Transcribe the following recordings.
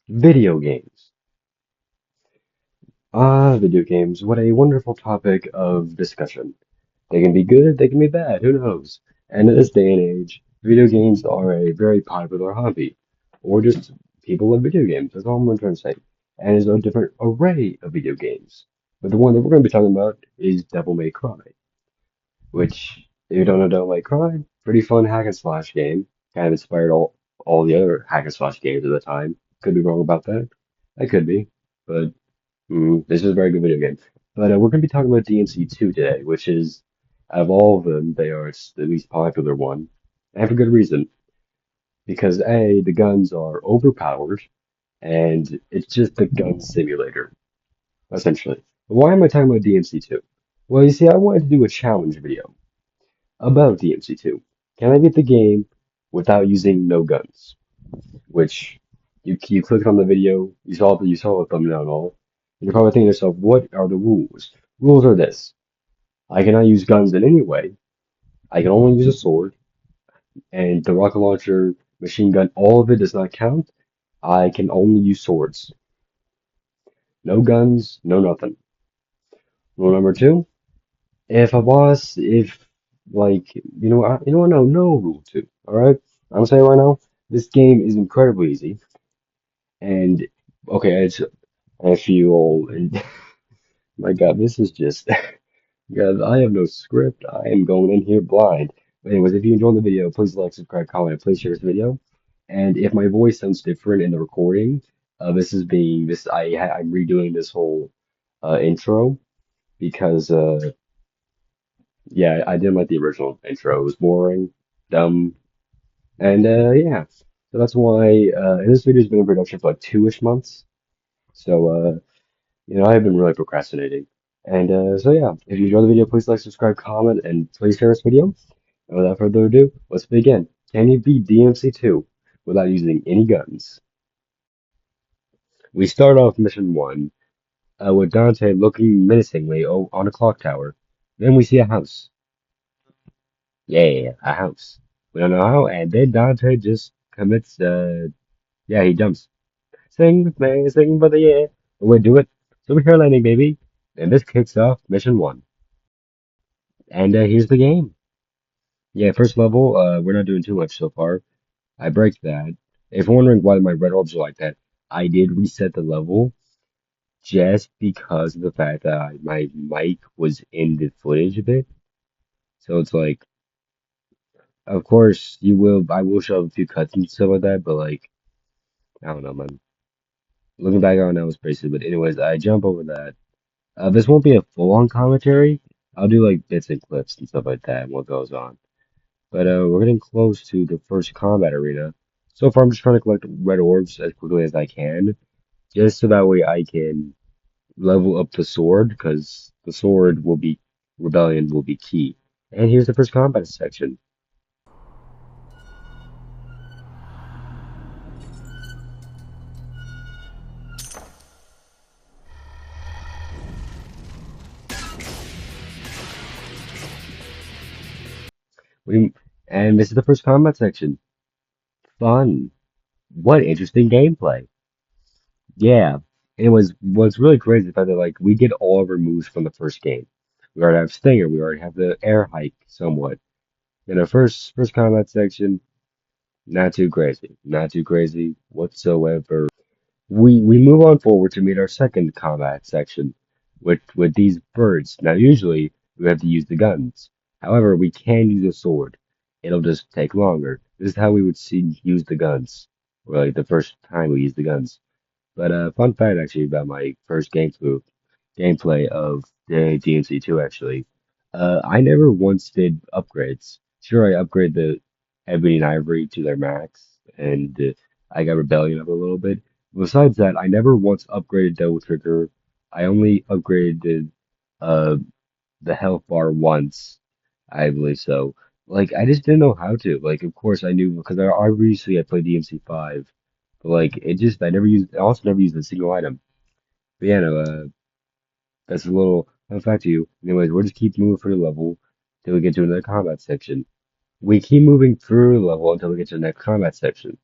Video games. Video games. What a wonderful topic of discussion. They can be good, they can be bad, who knows? And in this day and age, video games are a very popular hobby. Or just people love video games, that's all I'm trying to say. And there's a different array of video games. But the one that we're going to be talking about is Devil May Cry, which, if you don't know Devil May Cry, pretty fun hack and slash game. Kind of inspired all the other hack and slash games at the time. Could be wrong about that. I could be. But this is a very good video game. But we're going to be talking about DMC 2 today, which is, out of all of them, they are the least popular one. And for good reason. Because A, the guns are overpowered, and it's just a gun simulator, essentially. But why am I talking about DMC 2? Well, you see, I wanted to do a challenge video about DMC 2. Can I beat the game without using no guns? Which you click on the video, you saw the thumbnail and all, and you're probably thinking to yourself, what are the rules? Rules are this: I cannot use guns in any way. I can only use a sword, and the rocket launcher, machine gun, all of it does not count. I can only use swords. No guns, no nothing. Rule number two: if like no rule two. All right, I'm gonna say right now, this game is incredibly easy, and okay, I feel and my God, this is just God, I have no script. I am going in here blind. But anyways, if you enjoyed the video, please like, subscribe, comment, please share this video. And if my voice sounds different in the recording, I'm redoing this whole intro because yeah, I didn't like the original intro. It was boring, dumb, and yeah. So that's why and this video's been in production for like 2-ish months. So I've been really procrastinating. And so yeah, if you enjoyed the video, please like, subscribe, comment, and please share this video. And without further ado, let's begin. Can you beat DMC 2 without using any guns? We start off mission 1 with Dante looking menacingly on a clock tower. Then we see a house. Yeah, a house. We don't know how, and then Dante just commits, yeah, he jumps. Sing with me, sing for the year. We'll do it. Superhero landing, baby. And this kicks off mission 1. And here's the game. Yeah, first level, we're not doing too much so far. I break that. If you're wondering why my red orbs are like that, I did reset the level just because of the fact that my mic was in the footage a bit. So it's like, of course, I will show a few cuts and stuff like that, but like, I don't know, man. Looking back on that was crazy. But anyways, I jump over that. This won't be a full-on commentary. I'll do like bits and clips and stuff like that and what goes on. But we're getting close to the first combat arena. So far, I'm just trying to collect red orbs as quickly as I can, just so that way I can level up the sword, because the sword will be rebellion will be key. And here's the first combat section. We and this is the first combat section. Fun. What interesting gameplay. Yeah. And what's really crazy is the fact that like we get all of our moves from the first game. We already have Stinger, we already have the air hike somewhat. In the first combat section, not too crazy. Not too crazy whatsoever. We move on forward to meet our second combat section with these birds. Now usually we have to use the guns. However, we can use a sword. It'll just take longer. This is how we would see use the guns. Or like the first time we use the guns. But fun fact actually about my first gameplay of the DMC2 actually. I never once did upgrades. Sure, I upgraded the Ebony and Ivory to their max, and I got Rebellion up a little bit. Besides that, I never once upgraded Devil Trigger. I only upgraded uh, the health bar once, I believe so. Like, I just didn't know how to. Like, of course I knew because I previously I played DMC5, but like, I also never used a single item. But yeah, no, that's a little fun fact to you. Anyways, we'll just keep moving through the level till we get to another combat section. We keep moving through the level until we get to the next combat section.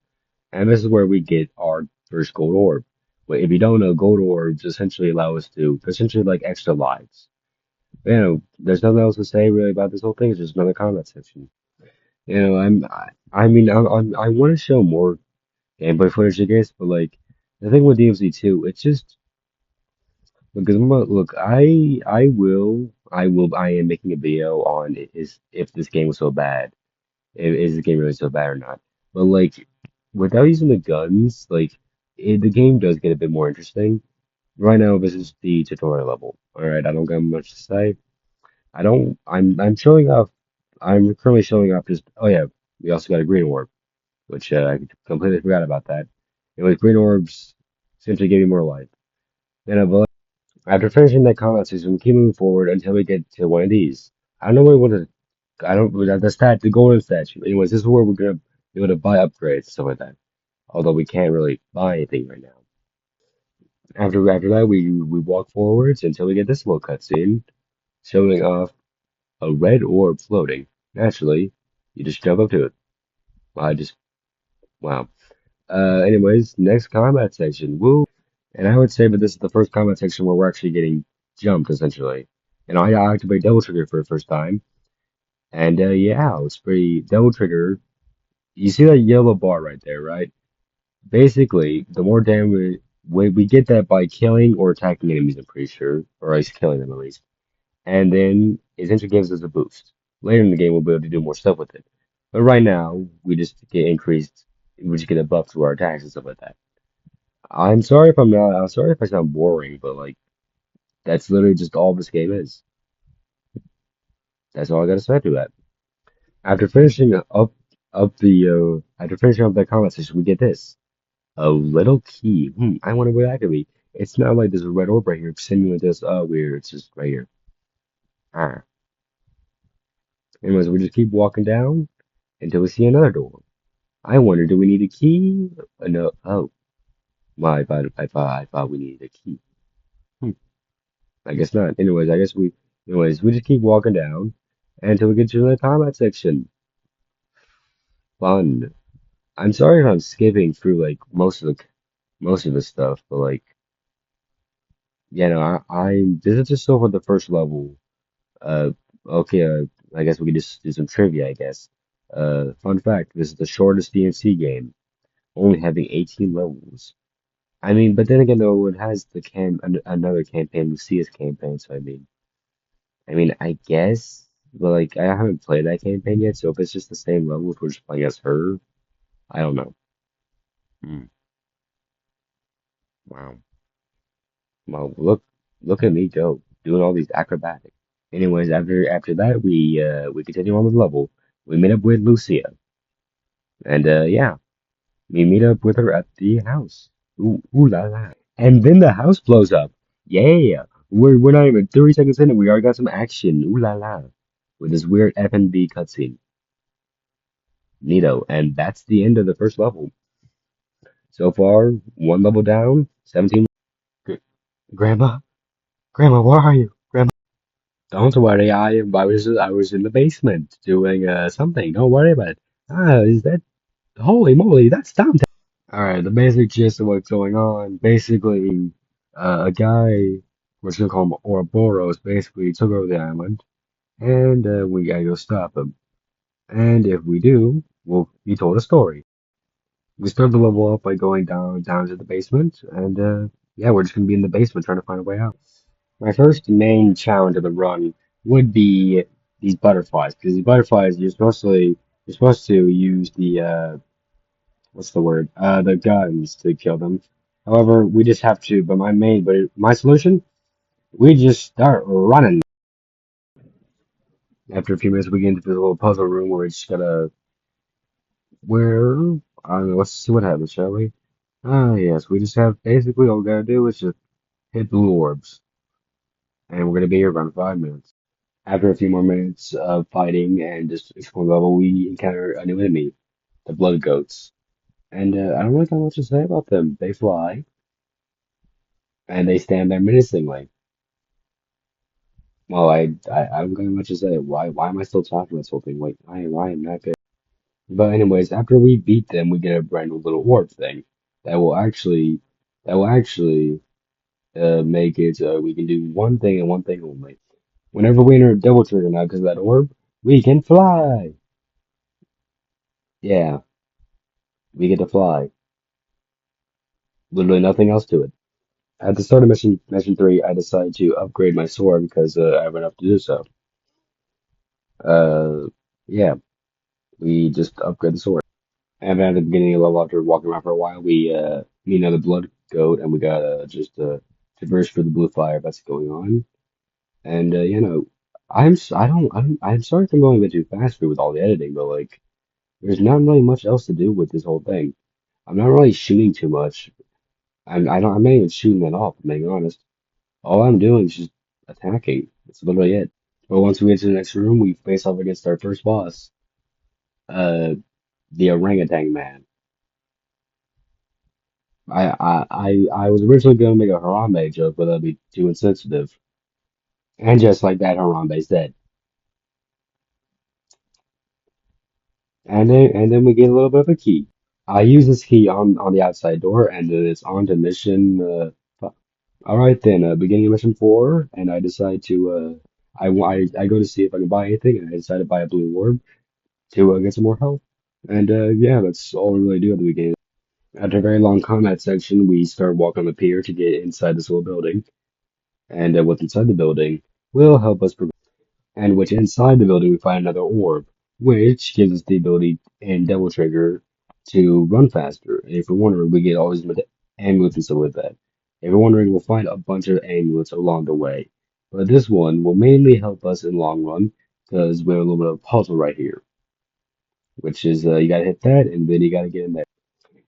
And this is where we get our first gold orb. But if you don't know, gold orbs essentially allow us to essentially like extra lives. There's nothing else to say really about this whole thing. It's just another combat section. I mean, I want to show more gameplay footage, I guess, but like the thing with DMC 2, it's just because look, I am making a video on is if this game was so bad, is the game really so bad or not? But like without using the guns, like the game does get a bit more interesting. Right now, this is the tutorial level. All right, I don't got much to say. I don't. I'm showing off. I'm currently showing off just. Oh yeah, we also got a green orb, which I completely forgot about that. And with green orbs, essentially give you more life. But after finishing that combat season, we keep moving forward until we get to one of these. I don't know what to. I don't. The golden statue. Anyways, this is where we're gonna be able to buy upgrades, stuff like that. Although we can't really buy anything right now. After that, we walk forwards until we get this little cutscene showing off a red orb floating. Naturally, you just jump up to it. I just wow. Anyways, next combat section. Woo! And I would say that this is the first combat section where we're actually getting jumped essentially. And I activate double trigger for the first time. And yeah, it's pretty double trigger. You see that yellow bar right there, right? Basically, the more damage we get that by killing or attacking enemies, I'm pretty sure, or at least killing them at least. And then it essentially gives us a boost. Later in the game, we'll be able to do more stuff with it. But right now, we just get increased, we just get a buff to our attacks and stuff like that. I'm sorry if I sound boring, but like, that's literally just all this game is. That's all I gotta say to that. After finishing after finishing up that combat session, we get this. A little key. I wonder where that could be. It's not like there's a red orb right here simulating this. Oh, weird. It's just right here. Ah. Anyways, we just keep walking down until we see another door. I wonder, do we need a key? No. Oh, well, I thought we needed a key. Hmm. I guess not. Anyways, we just keep walking down until we get to the combat section. Fun. I'm sorry if I'm skipping through like most of the stuff, but like, this is just so for the first level. Uh, okay, I guess we could just do some trivia, I guess. Fun fact, this is the shortest DMC game, only having 18 levels. I mean, but then again, though, it has another campaign, Lucia's campaign, so I guess, but like, I haven't played that campaign yet, so if it's just the same levels, we're just playing as her, I don't know. Hmm. Wow. Well, look at me go, doing all these acrobatics. Anyways, after that, we continue on with the level. We meet up with Lucia, and yeah, we meet up with her at the house. Ooh la la. And then the house blows up. Yeah, we're not even 30 seconds in, and we already got some action. Ooh la la, with this weird F&B cutscene. Neato, and that's the end of the first level. So far, one level down, 17. Gr- Grandma, Grandma, where are you? Grandma, don't worry, I was in the basement doing something. Don't worry about it. Is that holy moly? That's Tom. All right, the basic gist of what's going on. Basically, a guy, we're just gonna call him Ouroboros, basically took over the island, and we gotta go stop him. And if we do, we'll be told a story. We start the level up by going down to the basement, and yeah, we're just gonna be in the basement trying to find a way out. My first main challenge of the run would be these butterflies, because these butterflies you're supposed to use the what's the word? The guns to kill them. However, we just have to. But my solution, we just start running. After a few minutes, we get into this little puzzle room where we just gotta. Where I don't know. Let's see what happens, shall we? Ah, yes. We just have basically all we gotta do is just hit blue orbs, and we're gonna be here around 5 minutes. After a few more minutes of fighting and just exploring the level, we encounter a new enemy, the blood goats. And I don't really got much to say about them. They fly, and they stand there menacingly. Well, I'm going to much to say, why am I still talking about this whole thing? Like, why am I not good? But anyways, after we beat them, we get a brand new little orb thing. that will actually that will actually make it we can do one thing and one thing only. Whenever we enter a double trigger now because of that orb, we can fly. Yeah, we get to fly. Literally nothing else to it. At the start of mission three, I decided to upgrade my sword because I have enough to do so. Uh, yeah, we just upgrade the sword. And then at the beginning of the level, after walking around for a while, we meet another blood goat, and we gotta just traverse for the blue fire that's going on. And I'm sorry if I'm going a bit too fast for with all the editing, but like, there's not really much else to do with this whole thing. I'm not really shooting too much. I'm not even shooting at all, if I'm being honest. All I'm doing is just attacking. That's literally it. But once we get to the next room, we face off against our first boss, uh, the orangutan man. I was originally going to make a Harambe joke, but that'd be too insensitive. And just like that, Harambe's dead. And then we get a little bit of a key. I use this key on the outside door, and then it's on to mission. All right then, beginning of mission four, and I decide to I go to see if I can buy anything, and I decide to buy a blue orb to get some more health. And yeah, that's all we really do at the beginning. After a very long combat section, we start walking on the pier to get inside this little building, and what's inside the building will help us progress. And which inside the building we find another orb, which gives us the ability and double trigger to run faster. And if you're wondering, we get all these amulets and stuff like that. If you're wondering, we'll find a bunch of amulets along the way. But this one will mainly help us in long run because we have a little bit of puzzle right here, which is you gotta hit that and then you gotta get in there.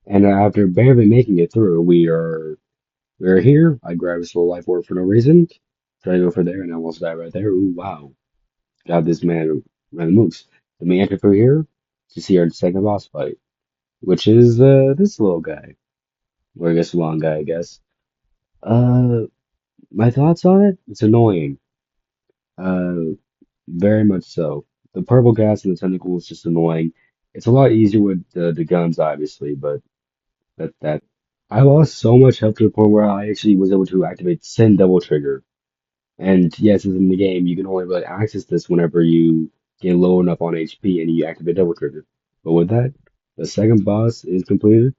And after barely making it through, we're here. I grabbed this little life orb for no reason. Try to go for there and I almost die right there. Ooh, wow. Got this man around the moose. Then we enter through here to see our second boss fight, which is this little guy. Or I guess long guy, I guess. Uh, my thoughts on it? It's annoying. Uh, very much so. The purple gas and the tentacle is just annoying. It's a lot easier with the guns, obviously, but that I lost so much health to the point where I actually was able to activate Send Double Trigger. And yes, as in the game, you can only really access this whenever you get low enough on HP and you activate Double Trigger. But with that, the second boss is completed,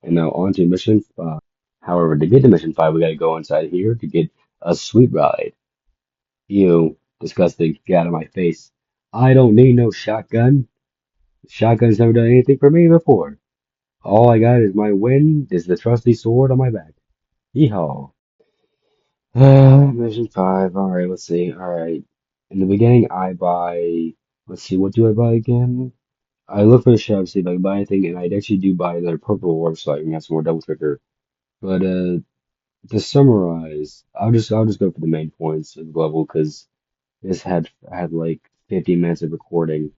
and now on to mission 5. However, to get to mission 5, we gotta go inside here to get a sweet ride. Ew, disgusting, get out of my face. I don't need no shotgun. Shotgun's never done anything for me before. All I got is my wind, is the trusty sword on my back. Yeehaw. Mission 5. Alright, let's see. Alright. In the beginning, I buy. Let's see, what do I buy again? I look for the shop, see if I can buy anything, and I actually do buy another purple orb so I can have some more double trigger. But to summarize, I'll just go for the main points of the level because this had like 50 minutes of recording.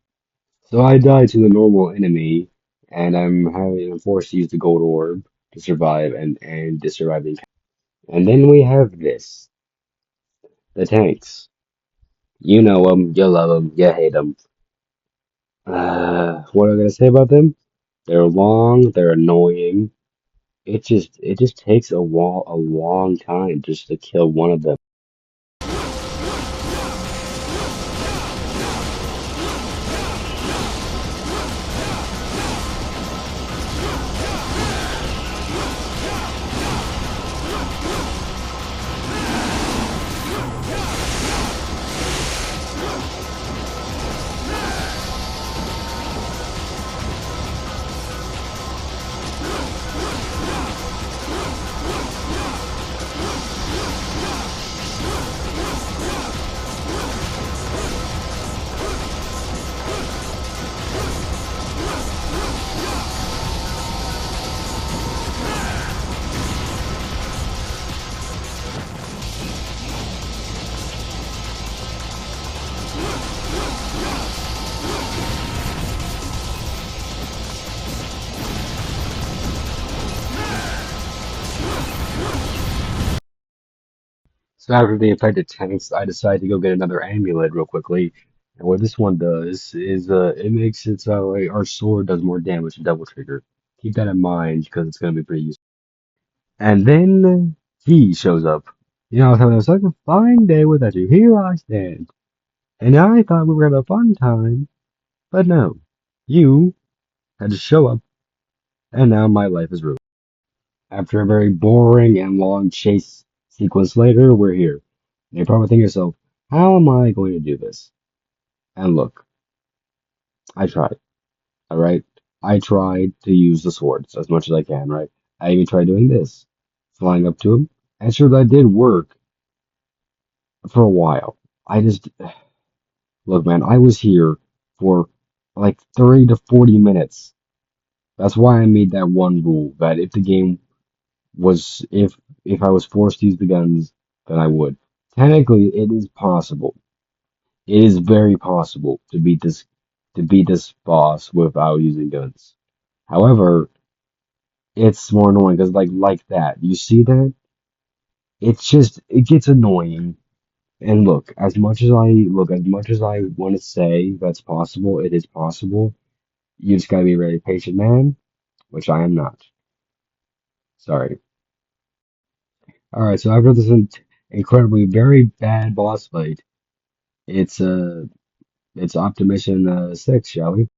So I die to the normal enemy, and I'm forced to use the gold orb to survive and to survive the encounter. And then we have this, the tanks. You know them, you love them, you hate them. What am I gonna say about them? They're long, they're annoying. It just takes a long time just to kill one of them. So after the infected tanks, I decide to go get another amulet real quickly. And what this one does is it makes it so like, our sword does more damage to double trigger. Keep that in mind because it's gonna be pretty useful. And then he shows up. I was having such a fine day without you. Here I stand. And I thought we were having a fun time. But no, you had to show up, and now my life is ruined. After a very boring and long chase sequence later, we're here. And you're probably thinking to yourself, how am I going to do this? And look, I tried, alright? I tried to use the swords as much as I can, right? I even tried doing this, flying up to him. And sure, that did work for a while. I just, look, man, I was here for like 30 to 40 minutes. That's why I made that one rule that if the game was if I was forced to use the guns, then I would. Technically, it is possible. It is very possible to beat this boss without using guns. However, it's more annoying because like that. You see that? It's just it gets annoying. And as much as I want to say that's possible, it is possible. You just gotta be a very patient man, which I am not. Sorry. All right, so after this incredibly very bad boss fight, it's it's off to mission 6, shall we?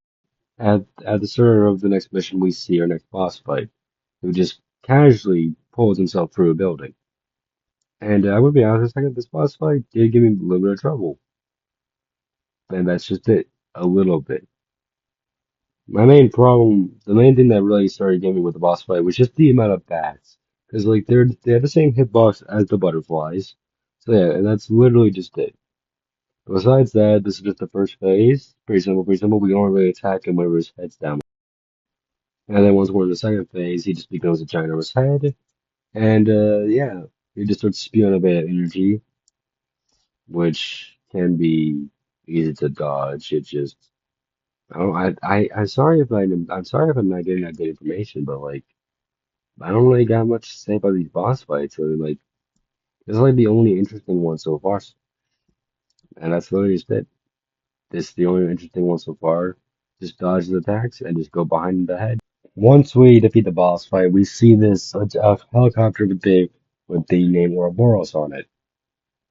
At the start of the next mission, we see our next boss fight, who just casually pulls himself through a building. And I would be honest, for a second, this boss fight did give me a little bit of trouble, and that's just it, a little bit. My main problem, the main thing that really started getting me with the boss fight was just the amount of bats, because they have the same hitbox as the butterflies. So yeah, and that's literally just it. Besides that, this is just the first phase. Pretty simple, pretty simple. We don't really attack him whenever his head's down. And then once we're in the second phase, he just becomes a giant on his head. And yeah, he just starts spewing a bit of energy, which can be easy to dodge. It just I don't I'm sorry if I'm not getting that good information, but like I don't really got much to say about these boss fights. So like this is like the only interesting one so far, and that's literally just it. This is the only interesting one so far. Just dodge the attacks and just go behind the head. Once we defeat the boss fight, we see this a helicopter with the name Ouroboros on it.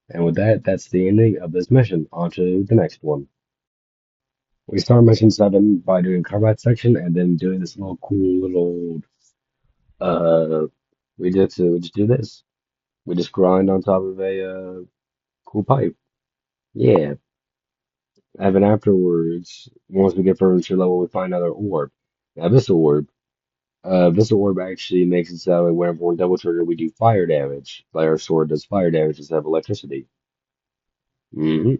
And with that, that's the ending of this mission. On to the next one. We start mission 7 by doing combat section and then doing this little cool little uh we just do this. We just grind on top of a cool pipe. Yeah. And then afterwards, once we get further level, we find another orb. Now this orb actually makes it so that whenever we're double trigger, we do fire damage. Like our sword does fire damage instead of electricity. And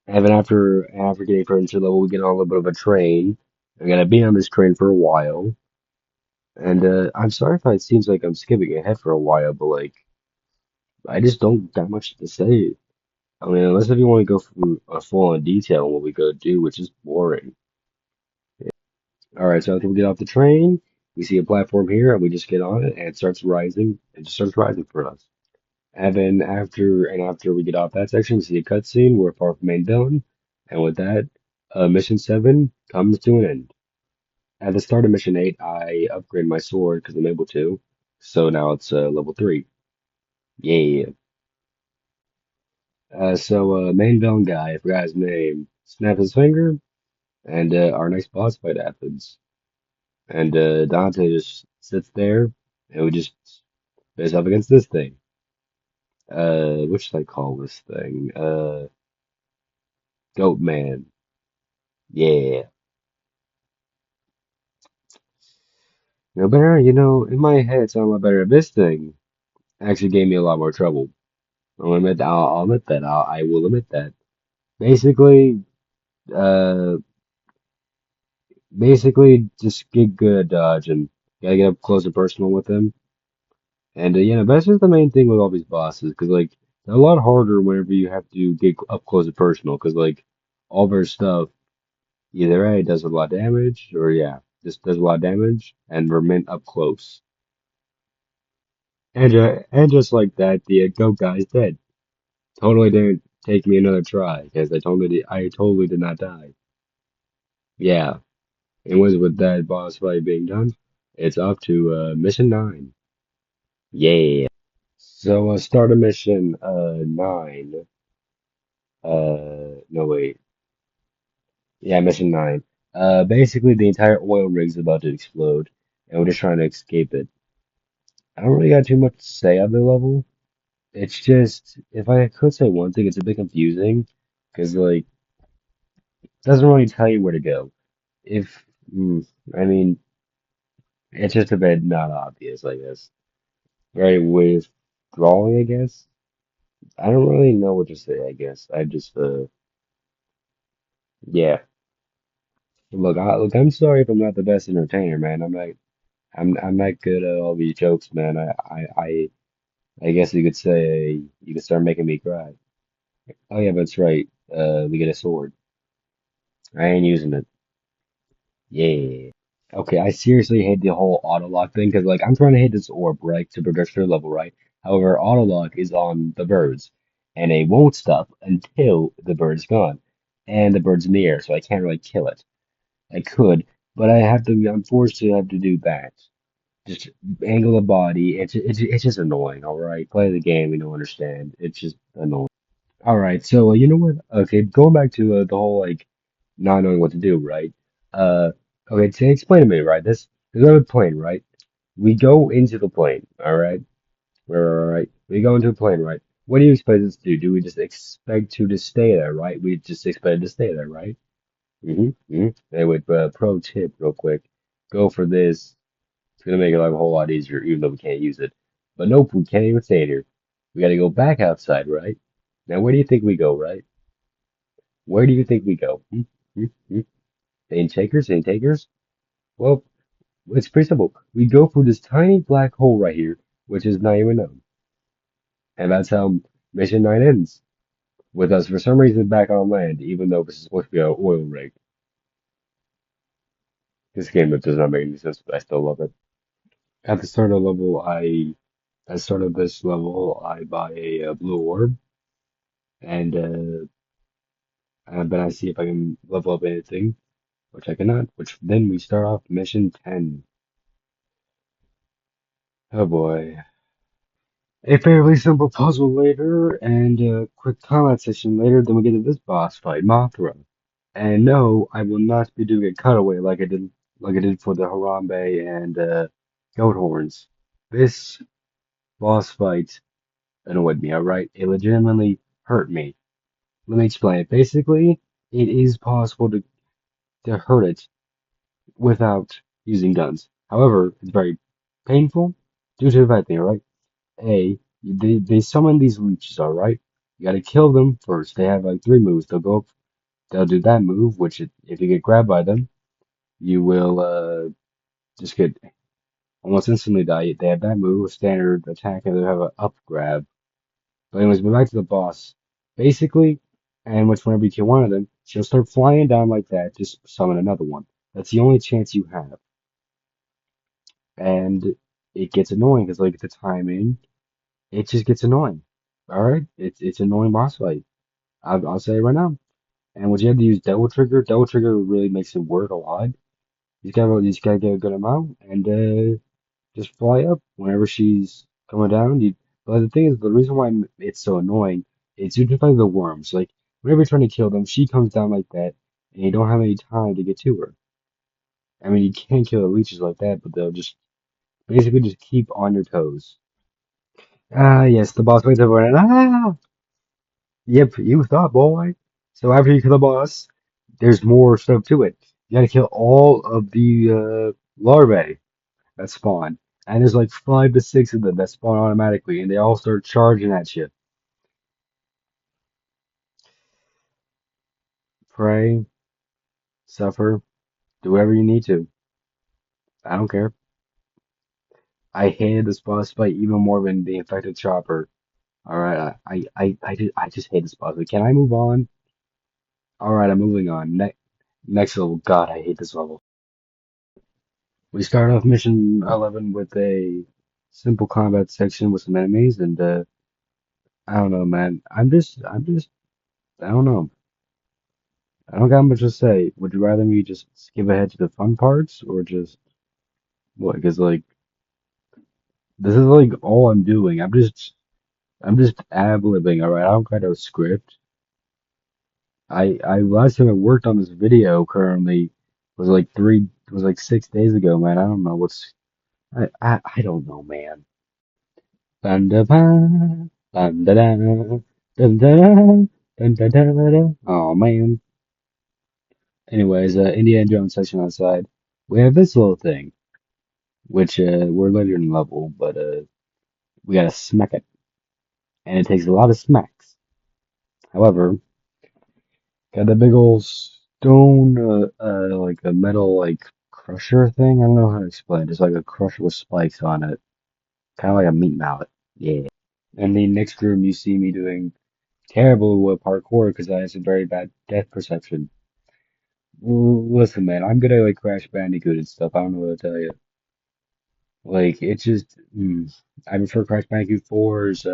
then after getting furniture level, we get on a little bit of a train. I'm gonna be on this train for a while. And I'm sorry if it seems like I'm skipping ahead for a while, but like I just don't got much to say. I mean, unless if you want to go through a full on detail on what we go do, which is boring. All right, so after we get off the train, we see a platform here, and we just get on it, and it starts rising. It just starts rising for us. And then after we get off that section, we see a cutscene. We're far from main villain, and with that, mission 7 comes to an end. At the start of mission 8, I upgrade my sword because I'm able to, so now it's level 3. Yeah. Main villain guy, I forgot his name, snaps his finger, and our next boss fight happens. And Dante just sits there, and we just face up against this thing. What should I call this thing? Goat Man. Yeah. In my head, it's a lot better. This thing actually gave me a lot more trouble. I'll admit that. I will admit that. Basically, uh, just get good at dodging. Gotta get up close and personal with them. And that's just the main thing with all these bosses, because like they're a lot harder whenever you have to get up close and personal, because like all their stuff either A does a lot of damage, or yeah, just does a lot of damage, and we're meant up close. And just like that, the goat guy is dead. Totally didn't take me another try, because I totally did not die. Yeah, and with that boss fight being done, it's up to mission 9. Yeah. So start a mission 9. No wait. Yeah, mission 9. Basically the entire oil rig's about to explode, and we're just trying to escape it. I don't really got too much to say on the level. It's just, if I could say one thing, it's a bit confusing because like it doesn't really tell you where to go. If I mean, it's just a bit not obvious, I guess. Very withdrawing, I guess. I don't really know what to say, I guess. I just yeah. Look, I'm sorry if I'm not the best entertainer, man. I'm not good at all these jokes, man. I guess you could say you could start making me cry. Oh yeah, that's right. We get a sword. I ain't using it. Yeah. Okay, I seriously hate the whole auto lock thing because like I'm trying to hit this orb, right, to progress through the level, right? However, auto lock is on the birds, and it won't stop until the bird's gone. And the bird's in the air, so I can't really kill it. I could, but I have to, I'm forced to have to do that. Just angle the body. It's just annoying, all right? Play the game, you don't understand. It's just annoying. All right, so you know what? Okay, going back to the whole like not knowing what to do, right? Uh, okay, to explain to me, right? There's a plane, right? We go into the plane, all right? Right. We go into a plane, right? What do you expect us to do? Do we just expect to just stay there, right? We just expect to stay there, right? Anyway, pro tip, real quick, go for this. It's gonna make it like a whole lot easier, even though we can't use it. But nope, we can't even stay here. We gotta go back outside, right? Now, where do you think we go, right? Where do you think we go? Hmm? Any takers? Any takers? Well, it's pretty simple. We go through this tiny black hole right here, which is not even known. And that's how Mission 9 ends. With us, for some reason, back on land, even though this is supposed to be an oil rig. This game that does not make any sense, but I still love it. At the start of level, at the start of this level, I buy a blue orb, and then I see if I can level up anything, which I cannot, which then we start off mission 10. Oh boy. A fairly simple puzzle later, and a quick combat session later, then we get to this boss fight, Mothra. And no, I will not be doing a cutaway like I did for the Harambe and goat horns. This boss fight annoyed me, alright? It legitimately hurt me. Let me explain it. Basically, it is possible to hurt it without using guns. However, it's very painful due to the fact that, right? They summon these leeches, alright? You gotta kill them first. They have like 3 moves. They'll do that move, which if you get grabbed by them, you will just get almost instantly die. They have that move, a standard attack, and they have an up grab. But anyways, we're back to the boss. Basically, and which whenever you kill one of them, she'll start flying down like that, just summon another one. That's the only chance you have. And it gets annoying because like the timing, it just gets annoying. Alright? It's annoying boss fight. I'll say it right now. And when you have to use double trigger really makes it work a lot. You just gotta get a good amount and just fly up whenever she's coming down. But the thing is, the reason why it's so annoying is due to the fact of the worms. Like, whenever you're trying to kill them, she comes down like that, and you don't have any time to get to her. I mean, you can't kill the leeches like that, but they'll just basically just keep on your toes. Ah, yes, the boss waits over and yep, you thought, boy. So after you kill the boss, there's more stuff to it. You gotta kill all of the larvae that spawn. And there's like 5 to 6 of them that spawn automatically, and they all start charging at you. Pray, suffer, do whatever you need to. I don't care. I hated this boss fight even more than the infected chopper. Alright, I just hate this boss fight. Can I move on? Alright, I'm moving on. Next level. God, I hate this level. We start off mission 11 with a simple combat section with some enemies, and I don't know, man. I don't know. I don't got much to say. Would you rather me just skip ahead to the fun parts or just what? Because like This is like all I'm doing. I'm just ad-libbing, alright? I don't got no script. I last time I worked on this video currently was like 6 days ago, man. I don't know I don't know, man. Dun da ba, dun da da, dun da da, dun da da da. Oh man. Anyways, Indiana Jones section outside. We have this little thing, which we're later in level, but we gotta smack it, and it takes a lot of smacks. However, got the big old stone, like a metal like crusher thing. I don't know how to explain. Just like a crusher with spikes on it, kind of like a meat mallet. Yeah. In the next room, you see me doing terrible with parkour because I have some very bad depth perception. Listen, man, I'm good at like Crash Bandicoot and stuff. I don't know what to tell you. Like, it's just, I prefer Crash Bandicoot 4's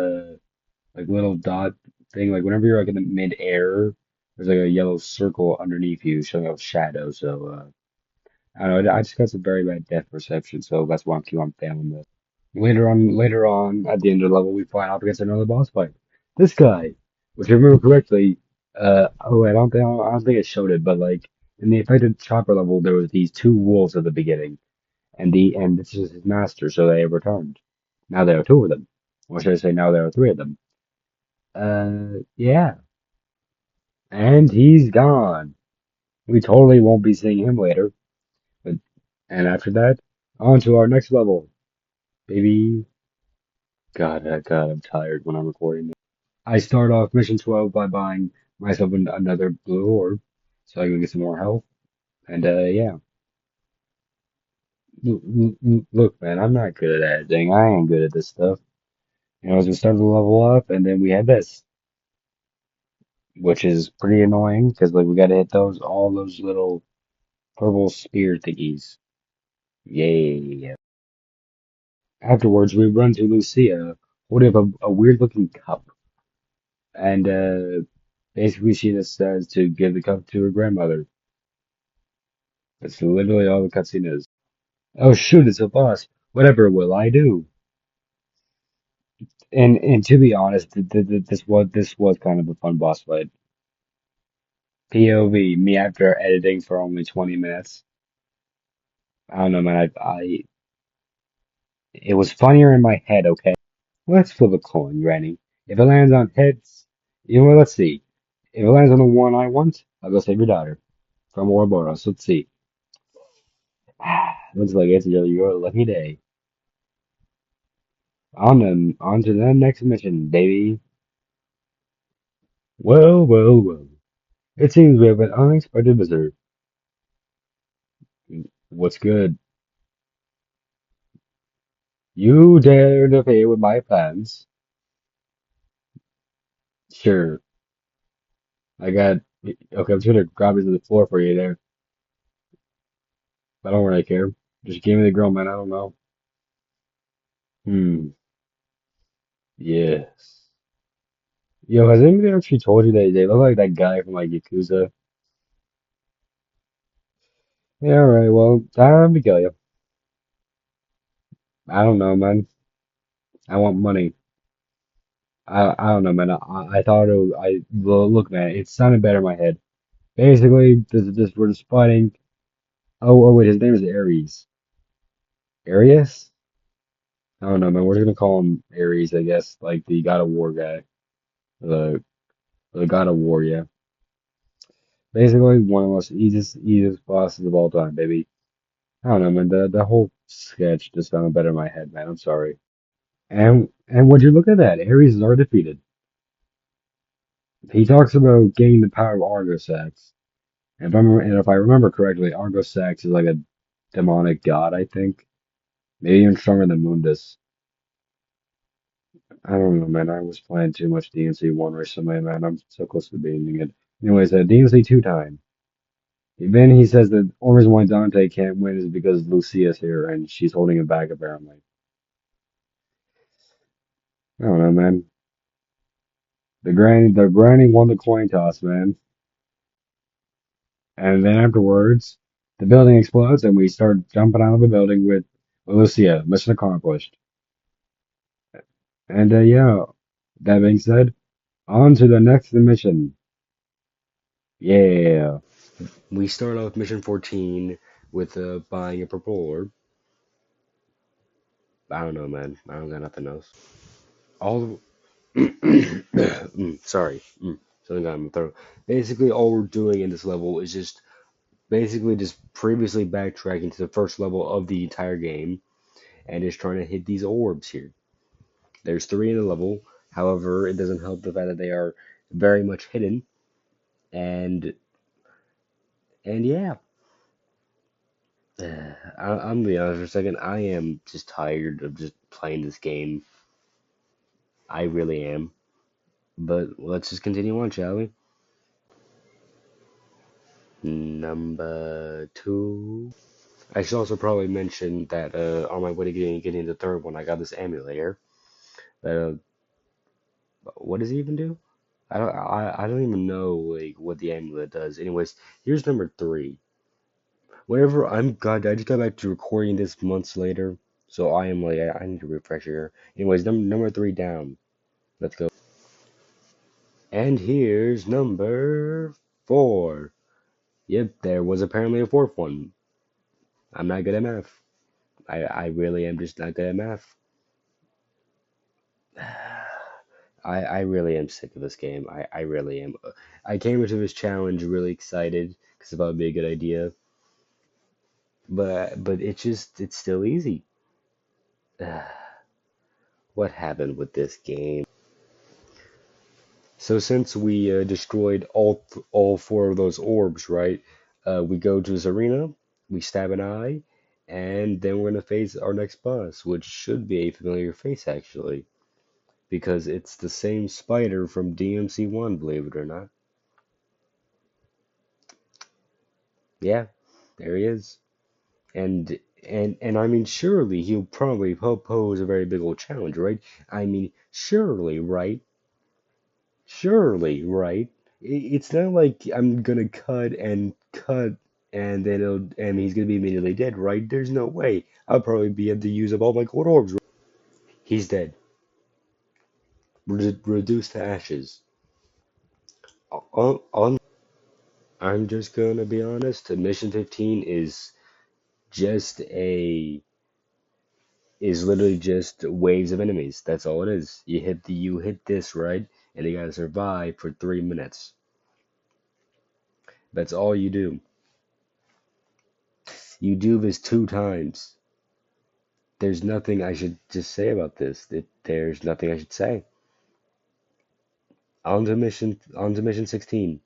like little dot thing. Like, whenever you're like in the mid-air, there's like a yellow circle underneath you showing up shadow. So, I don't know. I just got some very bad depth perception, so that's why I'm failing this. Later on, at the end of the level, we fight off against another boss fight. This guy, which if I remember correctly, I don't think it showed it, but like in the affected chopper level, there was these two wolves at the beginning, and this is his master, so they have returned. Now there are two of them, or should I say, now there are three of them. Yeah, and he's gone. We totally won't be seeing him later, but and after that, on to our next level, baby. God, I'm tired when I'm recording. I start off mission 12 by buying myself another blue orb so I can get some more health. And yeah, look, man, I'm not good at editing. I ain't good at this stuff. You know, as we start to level up, and then we had this, which is pretty annoying because like we got to hit all those little purple spear thingies. Yay! Afterwards, we run to Lucia, holding up a weird looking cup, and basically she just says to give the cup to her grandmother. That's literally all the cutscene is. Oh shoot, it's a boss. Whatever will I do? And to be honest, this was kind of a fun boss fight. POV, me after editing for only 20 minutes. I don't know, man. It was funnier in my head. Okay, let's flip a coin, Granny. If it lands on heads, you know what? Let's see. If it lands on the one I want, I'll go save your daughter from Ouroboros. Let's see. Looks like it's your lucky day. On to the next mission, baby. Well. It seems we have an unexpected visitor. What's good? You dare interfere with my plans? Sure. I got. Okay, I'm just gonna grab it to the floor for you there. I don't really care. Just give me the girl, man. I don't know. Hmm. Yes. Yo, has anybody actually told you that they look like that guy from like Yakuza? Yeah, alright, well, time to kill you. I don't know, man. I want money. I don't know, man. I thought well, look, man, it sounded better in my head. Basically, we're just fighting. Oh, wait, his name is Ares. Arius? I don't know, man. We're just gonna call him Ares, I guess, like the God of War guy, the the God of War, yeah. Basically, one of the most easiest bosses of all time, baby. I don't know, man. The whole sketch just sounded better in my head, man. I'm sorry. And would you look at that? Ares is already defeated. He talks about gaining the power of Argosax. And if I remember correctly, Argosax is like a demonic god, I think. Maybe even stronger than Mundus. I don't know, man. I was playing too much DMC 1 recently, man. I'm so close to beating it. Anyways, DMC 2 time. Then he says that the only reason why Dante can't win is because Lucia's here and she's holding him back, apparently. I don't know, man. The granny won the coin toss, man. And then afterwards, the building explodes and we start jumping out of the building with Lucia. Mission accomplished. And yeah, that being said, on to the next mission. Yeah. We start off mission 14 with buying a purple orb. I don't know, man. I don't got nothing else. All sorry. Something got in my throat. Basically, all we're doing in this level is just basically just previously backtracking to the first level of the entire game and just trying to hit these orbs here. There's three in the level. However, it doesn't help the fact that they are very much hidden. And yeah, I'm gonna be honest for a second. I am just tired of just playing this game. I really am. But let's just continue on, shall we? Number two. I should also probably mention that on my way to getting the third one, I got this amulet here. Uh, what does it even do? I don't even know like what the amulet does. Anyways, here's number three. Whenever God, I just got back to recording this months later, so I am like I need a refresher. Anyways, number three down. Let's go. And here's number four. Yep, there was apparently a fourth one. I'm not good at math. I really am just not good at math. I really am sick of this game. I really am. I came into this challenge really excited because it thought it'd be a good idea, but it's still easy. What happened with this game? So since we destroyed all four of those orbs, right? We go to this arena, we stab an eye, and then we're gonna face our next boss, which should be a familiar face actually, because it's the same spider from DMC 1, believe it or not. Yeah, there he is. And I mean, surely he'll probably pose a very big old challenge, right? I mean, surely, right? Surely, right? It's not like I'm gonna cut and then and he's gonna be immediately dead, right? There's no way. I'll probably be able to use up all my gold orbs. He's dead. Reduced to ashes. I'm just gonna be honest. Mission 15 just a is literally just waves of enemies. That's all it is. You hit this right, and you gotta survive for 3 minutes. That's all you do. You do this two times. There's nothing I should just say about this. There's nothing I should say. On to mission 16.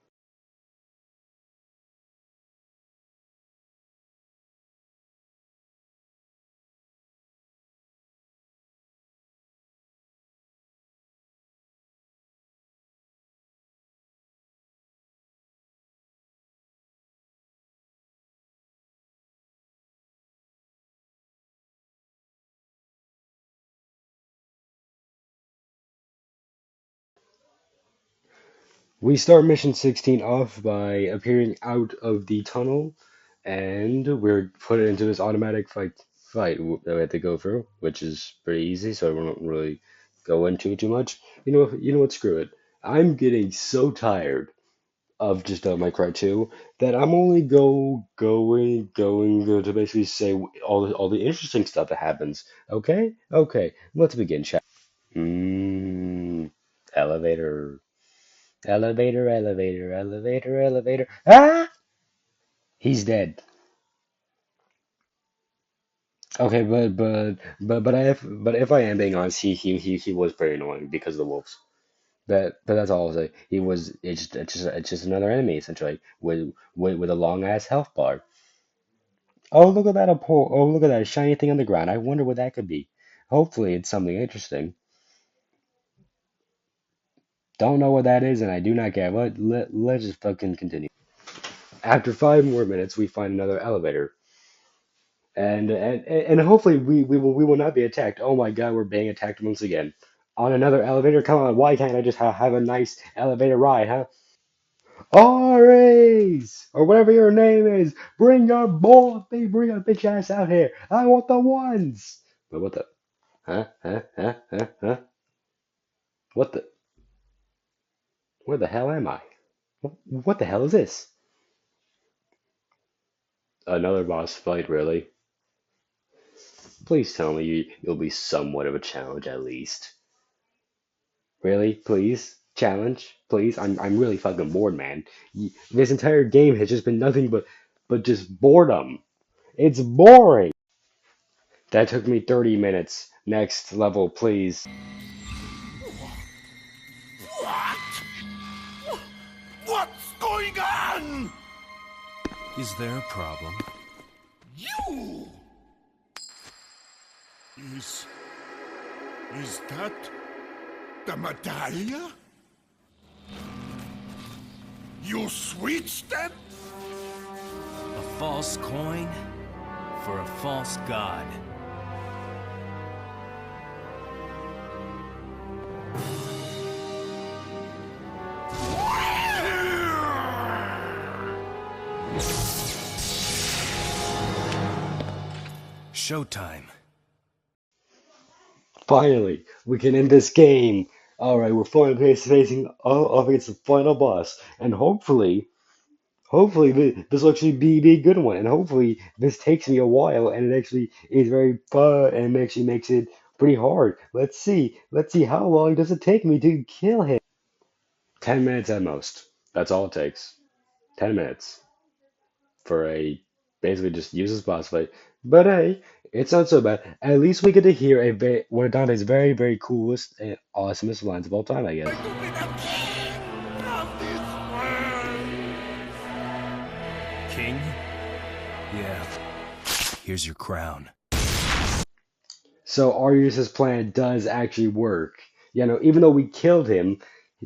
We start mission 16 off by appearing out of the tunnel, and we're put into this automatic fight that we have to go through, which is pretty easy, so I won't really go into it too much. You know what? Screw it. I'm getting so tired of just my cry 2 that I'm only going to basically say all the interesting stuff that happens. Okay, okay. Let's begin, chat. Mm, elevator. Elevator. Ah! He's dead. Okay, but if I am being honest, he was very annoying because of the wolves. But that's all I'll say. It's just another enemy essentially with a long ass health bar. Oh look at that shiny thing on the ground. I wonder what that could be. Hopefully it's something interesting. Don't know what that is, and I do not care. Let's just fucking continue. After 5 more minutes, we find another elevator. And hopefully we will not be attacked. Oh my God, we're being attacked once again. On another elevator? Come on, why can't I just have a nice elevator ride, huh? RAs! Or whatever your name is, bring your bitch ass out here. I want the ones! But what the? Huh? What the? Where the hell am I? What the hell is this? Another boss fight, really? Please tell me you'll be somewhat of a challenge at least. Really? Please? Challenge? Please? I'm really fucking bored, man. This entire game has just been nothing but just boredom. It's boring. That took me 30 minutes. Next level, please. What? What's going on? Is there a problem? You! Is that the medallia? You switched them? A false coin for a false god. Showtime. Finally, we can end this game. Alright, we're finally facing off against the final boss. And hopefully this will actually be a good one. And hopefully this takes me a while and it actually is very fun and actually makes it pretty hard. Let's see. Let's see how long does it take me to kill him. 10 minutes at most. That's all it takes. 10 minutes for a basically just useless boss fight. But hey, it's not so bad. At least we get to hear one of Dante's very coolest and awesomest lines of all time, I guess. To be the king of this world! King? Yeah. Here's your crown. So Arius's plan does actually work. You know, even though we killed him,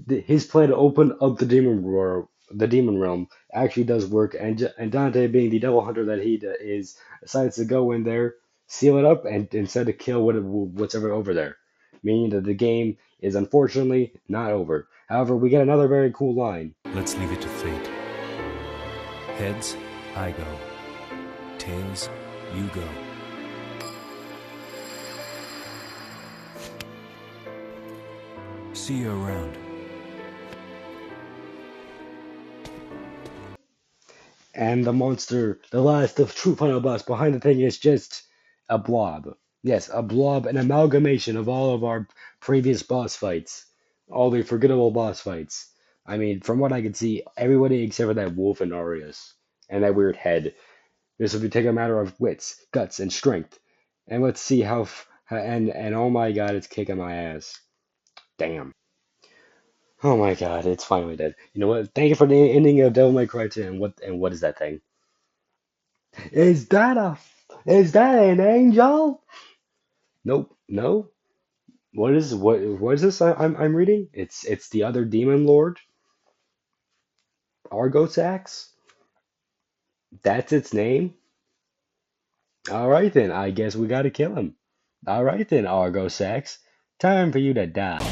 his plan to open up the demon realm, actually does work. And Dante, being the devil hunter that he is, decides to go in there, seal it up, and instead to kill what's ever over there, meaning that the game is unfortunately not over. However, we get another very cool line. Let's leave it to fate. Heads, I go. Tails, you go. See you around. And the monster, the last of true final boss behind the thing is just a blob. Yes, a blob, an amalgamation of all of our previous boss fights. All the forgettable boss fights. I mean, from what I can see, everybody except for that wolf and Arius. And that weird head. This will be take a matter of wits, guts, and strength. And let's see and oh my god, it's kicking my ass. Damn. Oh my god, it's finally dead. You know what? Thank you for the ending of Devil May Cry 2. And what is that thing? Is that a is that an angel? Nope, no. What is this I'm reading? It's the other demon lord, Argosax. That's its name. All right then, I guess we gotta kill him. All right then, Argosax. Time for you to die.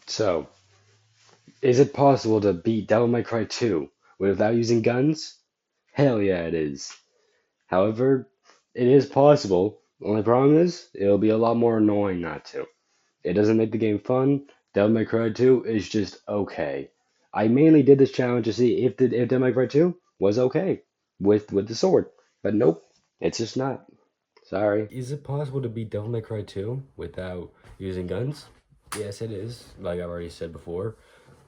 So, is it possible to beat Devil May Cry 2 without using guns? Hell yeah, it is. However, it is possible. Only problem is, it'll be a lot more annoying not to. It doesn't make the game fun. Devil May Cry 2 is just okay. I mainly did this challenge to see if Devil May Cry 2 was okay with the sword. But nope, it's just not. Sorry. Is it possible to beat Devil May Cry 2 without using guns? Yes, it is, like I've already said before.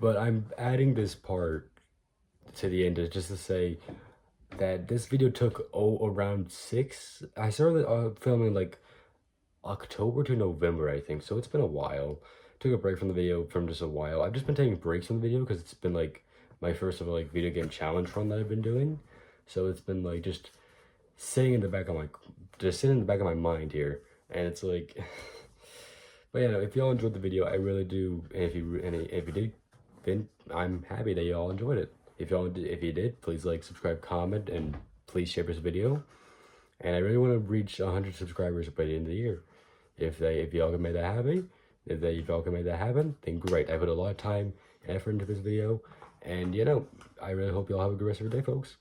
But I'm adding this part to the end just to say that this video took around 6. I started filming like October to November, I think. So it's been a while. Took a break from the video from just a while. I've just been taking breaks from the video because it's been like my first ever like video game challenge run that I've been doing. So it's been like just sitting in the back of my mind here, and it's like. But yeah, no, if y'all enjoyed the video, I really do. And if you did, then I'm happy that y'all enjoyed it. If you did, please like, subscribe, comment, and please share this video. And I really want to reach 100 subscribers by the end of the year. If y'all can make that happen, if y'all can make that happen, then great. I put a lot of time and effort into this video, and I really hope y'all have a good rest of your day, folks.